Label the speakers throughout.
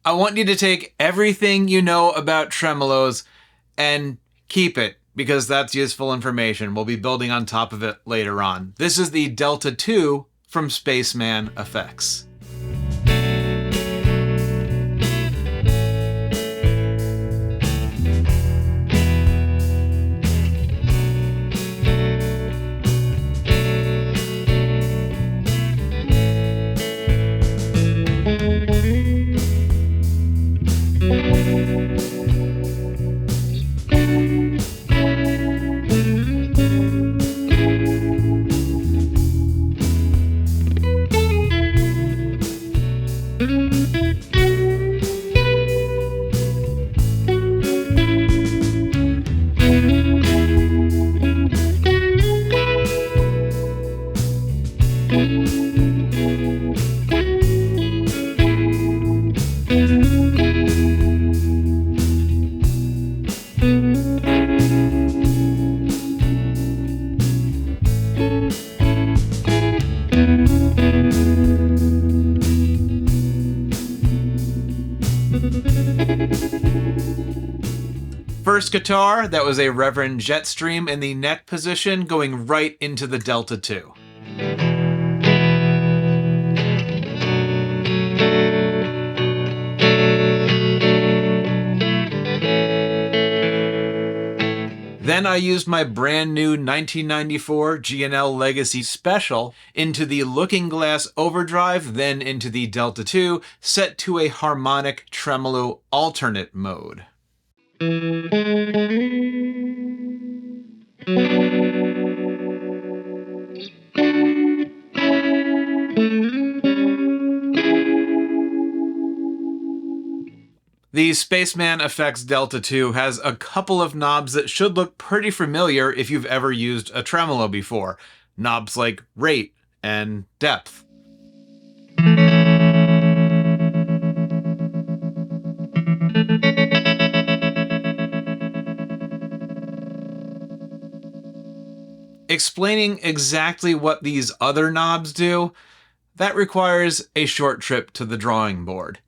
Speaker 1: I want you to take everything you know about tremolos and keep it, because that's useful information. We'll be building on top of it later on. This is the Delta 2 from Spaceman Effects. First guitar, that was a Reverend Jetstream in the neck position, going right into the Delta 2. Then I used my brand new 1994 G&L Legacy Special into the Looking Glass Overdrive, then into the Delta 2, set to a harmonic tremolo alternate mode. The Spaceman Effects Delta 2 has a couple of knobs that should look pretty familiar if you've ever used a tremolo before. Knobs like rate and depth. Explaining exactly what these other knobs do, that requires a short trip to the drawing board.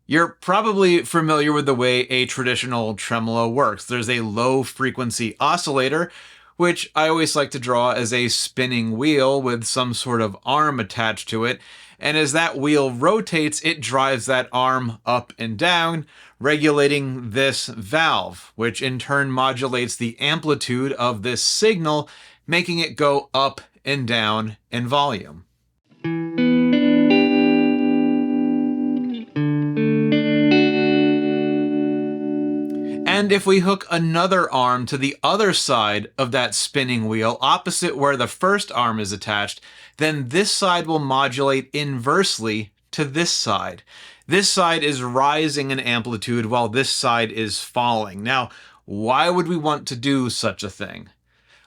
Speaker 1: You're probably familiar with the way a traditional tremolo works. There's a low frequency oscillator, which I always like to draw as a spinning wheel with some sort of arm attached to it. And as that wheel rotates, it drives that arm up and down, regulating this valve, which in turn modulates the amplitude of this signal, making it go up and down in volume. And if we hook another arm to the other side of that spinning wheel, opposite where the first arm is attached, then this side will modulate inversely to this side. This side is rising in amplitude while this side is falling. Now, why would we want to do such a thing?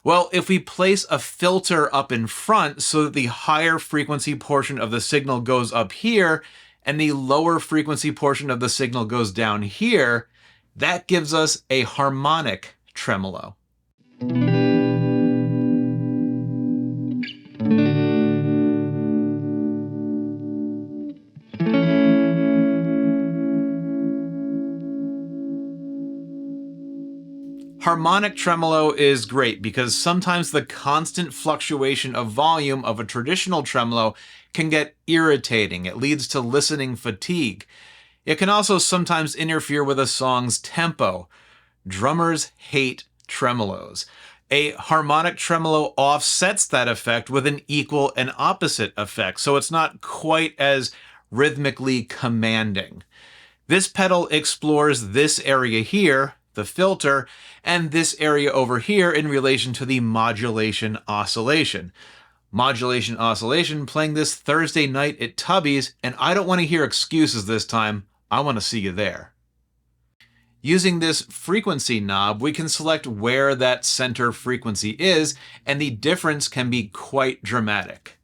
Speaker 1: Well, if we place a filter up in front so that the higher frequency portion of the signal goes up here and the lower frequency portion of the signal goes down here, that gives us a harmonic tremolo. Harmonic tremolo is great because sometimes the constant fluctuation of volume of a traditional tremolo can get irritating. It leads to listening fatigue. It can also sometimes interfere with a song's tempo. Drummers hate tremolos. A harmonic tremolo offsets that effect with an equal and opposite effect, so it's not quite as rhythmically commanding. This pedal explores this area here, the filter, and this area over here in relation to the modulation oscillation. Modulation oscillation playing this Thursday night at Tubby's, and I don't want to hear excuses this time. I want to see you there. Using this frequency knob, we can select where that center frequency is, and the difference can be quite dramatic.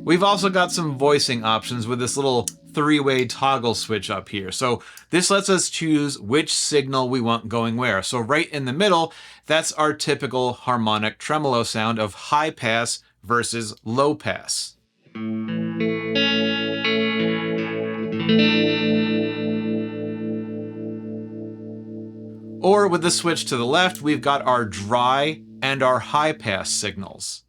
Speaker 1: We've also got some voicing options with this little three-way toggle switch up here. So this lets us choose which signal we want going where. So right in the middle, that's our typical harmonic tremolo sound of high pass versus low pass. Or with the switch to the left, we've got our dry and our high pass signals.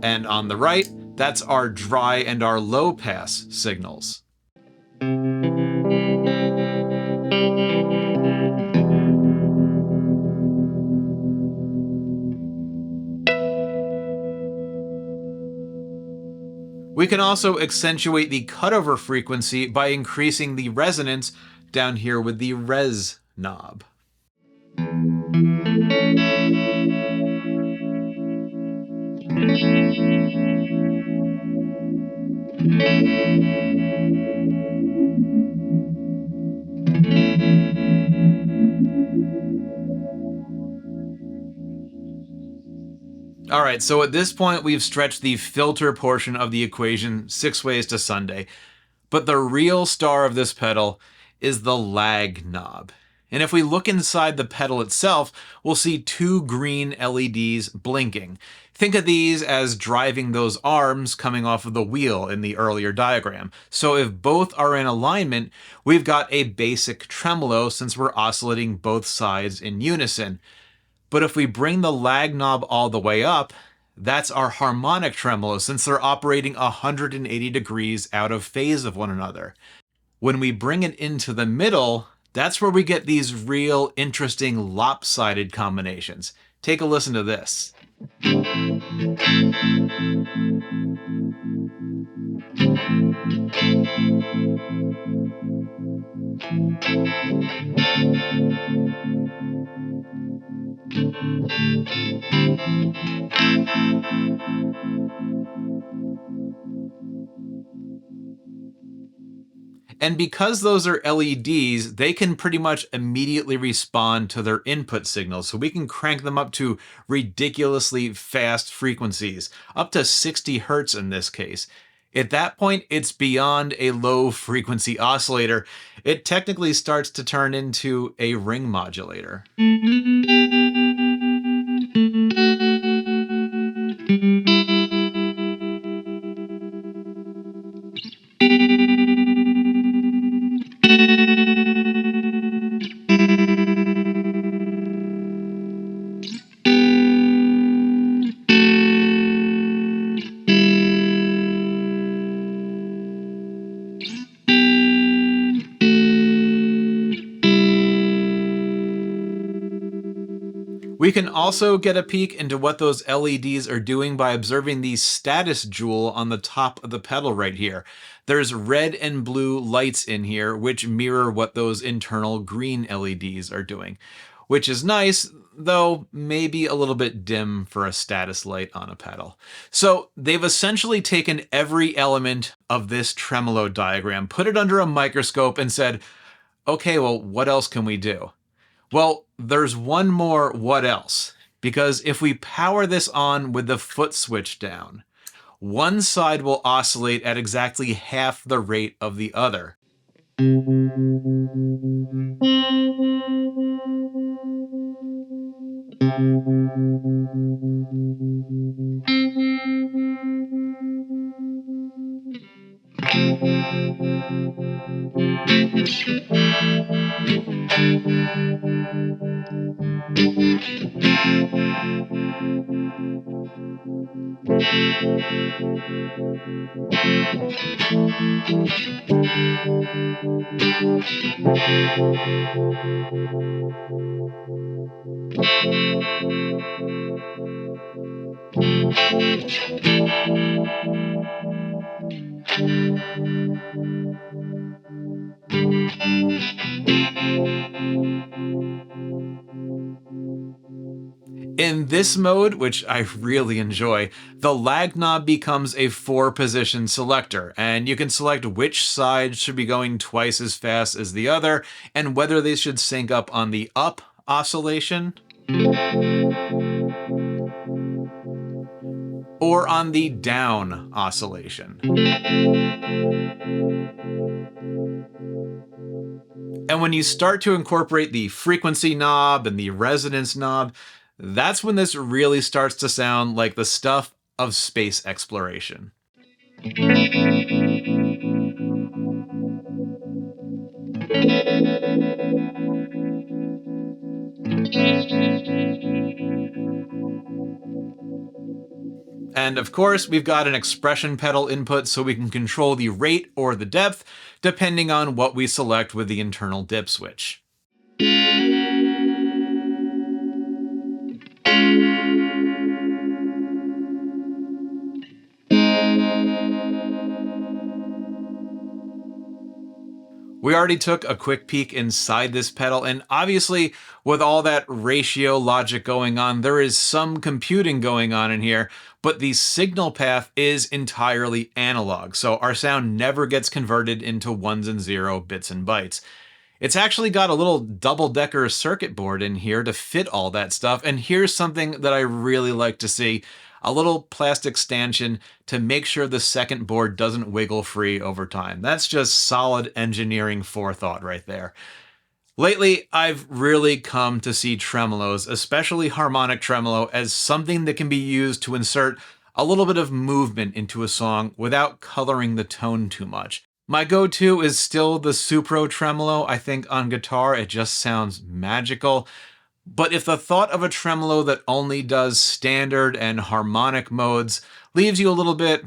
Speaker 1: And on the right, that's our dry and our low pass signals. We can also accentuate the cutover frequency by increasing the resonance down here with the res knob. All right, so at this point, we've stretched the filter portion of the equation 6 ways to Sunday. But the real star of this pedal is the lag knob. And if we look inside the pedal itself, we'll see two green LEDs blinking. Think of these as driving those arms coming off of the wheel in the earlier diagram. So if both are in alignment, we've got a basic tremolo since we're oscillating both sides in unison. But if we bring the lag knob all the way up, that's our harmonic tremolo since they're operating 180 degrees out of phase of one another. When we bring it into the middle, that's where we get these real interesting lopsided combinations. Take a listen to this. And because those are LEDs, they can pretty much immediately respond to their input signals. So we can crank them up to ridiculously fast frequencies, up to 60 hertz in this case. At that point, it's beyond a low frequency oscillator. It technically starts to turn into a ring modulator. We can also get a peek into what those LEDs are doing by observing the status jewel on the top of the pedal right here. There's red and blue lights in here which mirror what those internal green LEDs are doing, which is nice, though maybe a little bit dim for a status light on a pedal. So they've essentially taken every element of this tremolo diagram, put it under a microscope and said, okay, well, what else can we do? Well, there's one more what else, because if we power this on with the foot switch down, one side will oscillate at exactly half the rate of the other. In this mode, which I really enjoy, the lag knob becomes a 4-position selector, and you can select which side should be going twice as fast as the other, and whether they should sync up on the up oscillation or on the down oscillation. And when you start to incorporate the frequency knob and the resonance knob, that's when this really starts to sound like the stuff of space exploration. And of course, we've got an expression pedal input so we can control the rate or the depth, depending on what we select with the internal dip switch. We already took a quick peek inside this pedal, and obviously, with all that ratio logic going on, there is some computing going on in here, but the signal path is entirely analog, so our sound never gets converted into ones and zero bits and bytes. It's actually got a little double-decker circuit board in here to fit all that stuff, and here's something that I really like to see: a little plastic stanchion to make sure the second board doesn't wiggle free over time. That's just solid engineering forethought right there. Lately, I've really come to see tremolos, especially harmonic tremolo, as something that can be used to insert a little bit of movement into a song without coloring the tone too much. My go-to is still the Supro tremolo. I think on guitar it just sounds magical. But if the thought of a tremolo that only does standard and harmonic modes leaves you a little bit,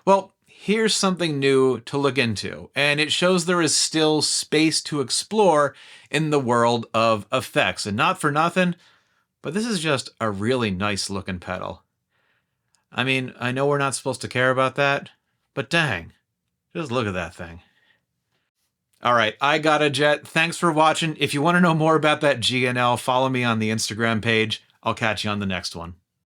Speaker 1: well, here's something new to look into, and it shows there is still space to explore in the world of effects. And not for nothing, but this is just a really nice looking pedal. I mean, I know we're not supposed to care about that, but dang, just look at that thing. All right, I got a jet. Thanks for watching. If you want to know more about that GNL, follow me on the Instagram page. I'll catch you on the next one.